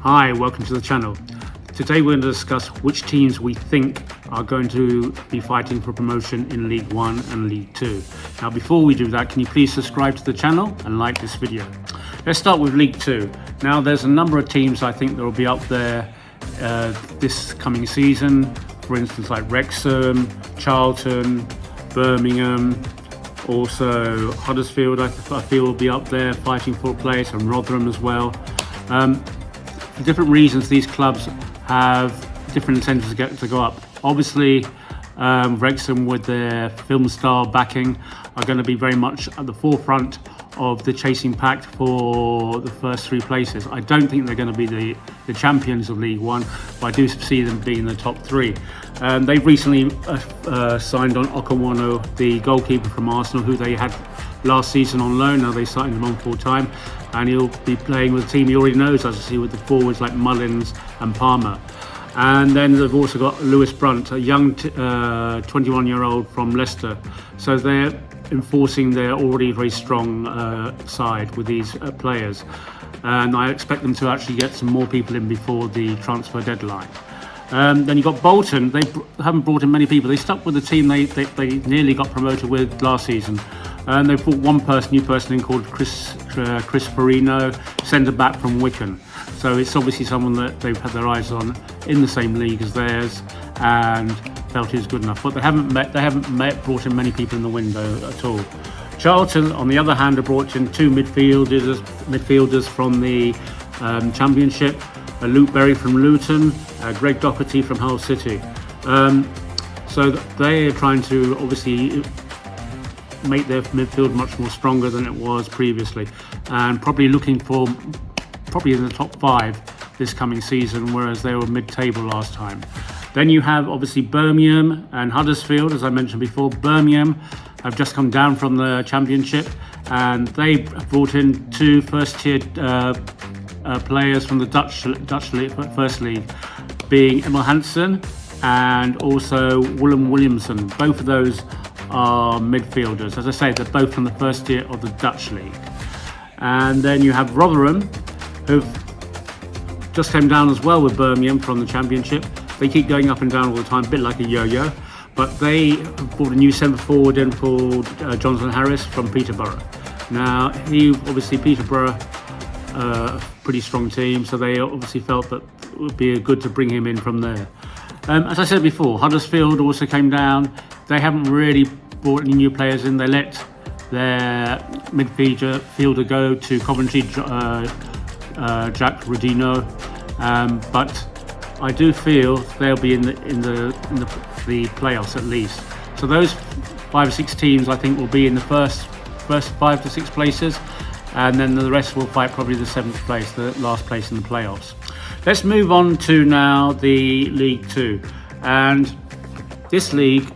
Hi, welcome to the channel. Today we're going to discuss which teams we think are going to be fighting for promotion in League 1 and League 2. Now before we do that, can you please subscribe to the channel and like this video. Let's start with League 2. Now there's a number of teams I think that will be up there this coming season. For instance, like Wrexham, Charlton, Birmingham, also Huddersfield I feel will be up there fighting for a place, and Rotherham as well. For different reasons, these clubs have different incentives to go up. Obviously, Wrexham, with their film star backing, are going to be very much at the forefront of the chasing pack for the first three places. I don't think they're going to be the champions of League 1, but I do see them being in the top three. They've recently signed on Okwuonu, the goalkeeper from Arsenal, who they had last season on loan. Now they signed him on full time, and he'll be playing with a team he already knows, as I see, with the forwards like Mullins and Palmer. And then they've also got Lewis Brunt, a young 21-year-old from Leicester. So they're enforcing their already very strong side with these players. And I expect them to actually get some more people in before the transfer deadline. Then you've got Bolton. They haven't brought in many people. They stuck with the team they nearly got promoted with last season. And they brought one new person in called Chris Farino, centre-back from Wycombe. So it's obviously someone that they've had their eyes on in the same league as theirs and felt he was good enough. But they haven't brought in many people in the window at all. Charlton, on the other hand, have brought in two midfielders from the Championship, Luke Berry from Luton, Greg Doherty from Hull City. So they are trying to obviously make their midfield much more stronger than it was previously, and probably looking for in the top 5 this coming season, whereas they were mid-table last time. Then you have obviously Birmingham and Huddersfield. As I mentioned before, Birmingham have just come down from the Championship, and they brought in two first-tier players from the Dutch league, First League, being Emil Hansen and also Willem Williamson. Both of those are midfielders. As I say, they're both from the first tier of the Dutch league. And then you have Rotherham, who've just came down as well with Birmingham from the Championship. They keep going up and down all the time, a bit like a yo-yo. But they brought a new centre forward in called Jonathan Harris from Peterborough. Now, Peterborough, pretty strong team, so they obviously felt that it would be good to bring him in from there. As I said before, Huddersfield also came down. They haven't really brought any new players in. They let their midfielder go to Coventry, Jack Rodino, but I do feel they'll be in the playoffs at least. So those 5 or 6 teams I think will be in the first 5 to 6 places, and then the rest will fight probably the 7th place, the last place in the playoffs. Let's move on to now the League 2, and this league,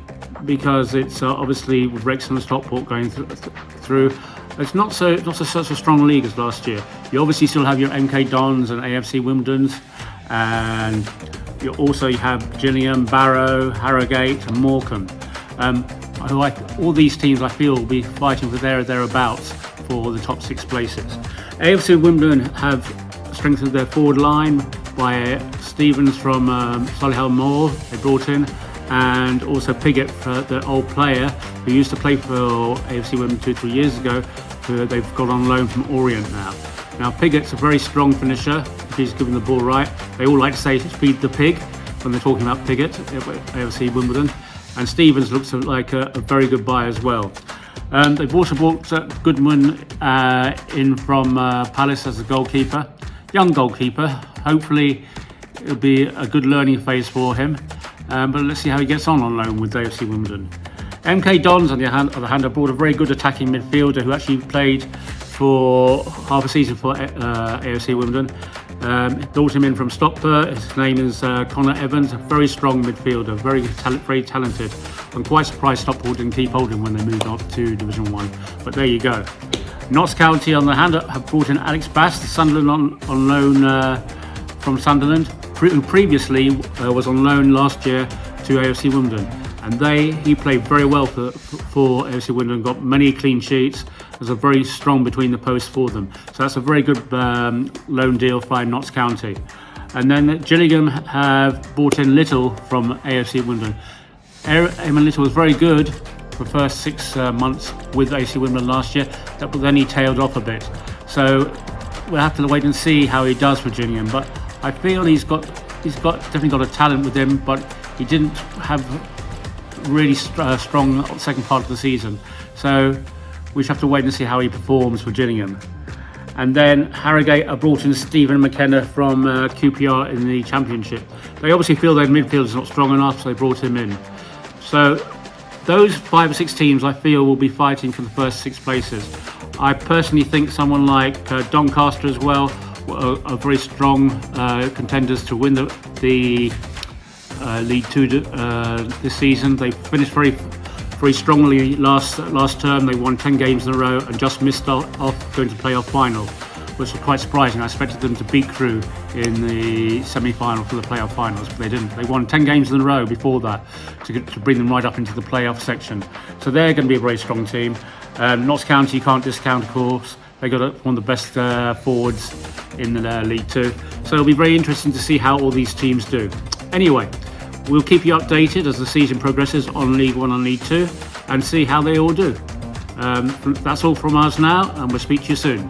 because it's obviously with Wrexham and Stockport going through, it's not such a strong league as last year. You obviously still have your MK Dons and AFC Wimbledons, and you also have Gillingham, Barrow, Harrogate and Morecambe. All these teams I feel will be fighting for thereabouts for the top 6 places. AFC Wimbledon have strengthened their forward line by Stevens from Solihull Moor they brought in, and also Piggott, the old player who used to play for AFC Wimbledon 2-3 years ago, who they've got on loan from Orient now. Now Piggott's a very strong finisher if he's given the ball right. They all like to say feed the pig when they're talking about Piggott at AFC Wimbledon, and Stevens looks like a very good buy as well. They've also brought Goodman in from Palace as a goalkeeper, young goalkeeper. Hopefully it'll be a good learning phase for him, but let's see how he gets on loan with AFC Wimbledon. MK Dons, on the other hand, have brought a very good attacking midfielder who actually played for half a season for AFC Wimbledon. Brought him in from Stockport. His name is Connor Evans, a very strong midfielder, very talented. I'm quite surprised Stockport didn't keep holding when they moved up to Division 1, but there you go. Notts County, on the hand, have brought in Alex Bass, the Sunderland on loan from Sunderland, who previously was on loan last year to AFC Wimbledon. And he played very well for AFC Wimbledon, got many clean sheets, as a very strong between the posts for them. So that's a very good loan deal by Notts County. And then Gillingham have brought in Little from AFC Wimbledon. Eamon Little was very good for the first 6 months with AFC Wimbledon last year, but then he tailed off a bit. So we'll have to wait and see how he does for Gillingham. But I feel he's definitely got a talent with him, but he didn't have really strong second part of the season. So we should have to wait and see how he performs for Gillingham. And then Harrogate have brought in Stephen McKenna from QPR in the Championship. They obviously feel their midfield is not strong enough, so they brought him in. So those 5 or 6 teams I feel will be fighting for the first 6 places. I personally think someone like Doncaster as well are very strong contenders to win the League Two this season. They finished very strongly last term. They won 10 games in a row and just missed off going to playoff final, which was quite surprising. I expected them to beat Crewe in the semi-final for the playoff finals, but they didn't. They won 10 games in a row before that to bring them right up into the playoff section. So they're going to be a very strong team. Notts County you can't discount, of course. They got one of the best forwards in the League Two. So it'll be very interesting to see how all these teams do. Anyway, we'll keep you updated as the season progresses on League One and League Two and see how they all do. That's all from us now, and we'll speak to you soon.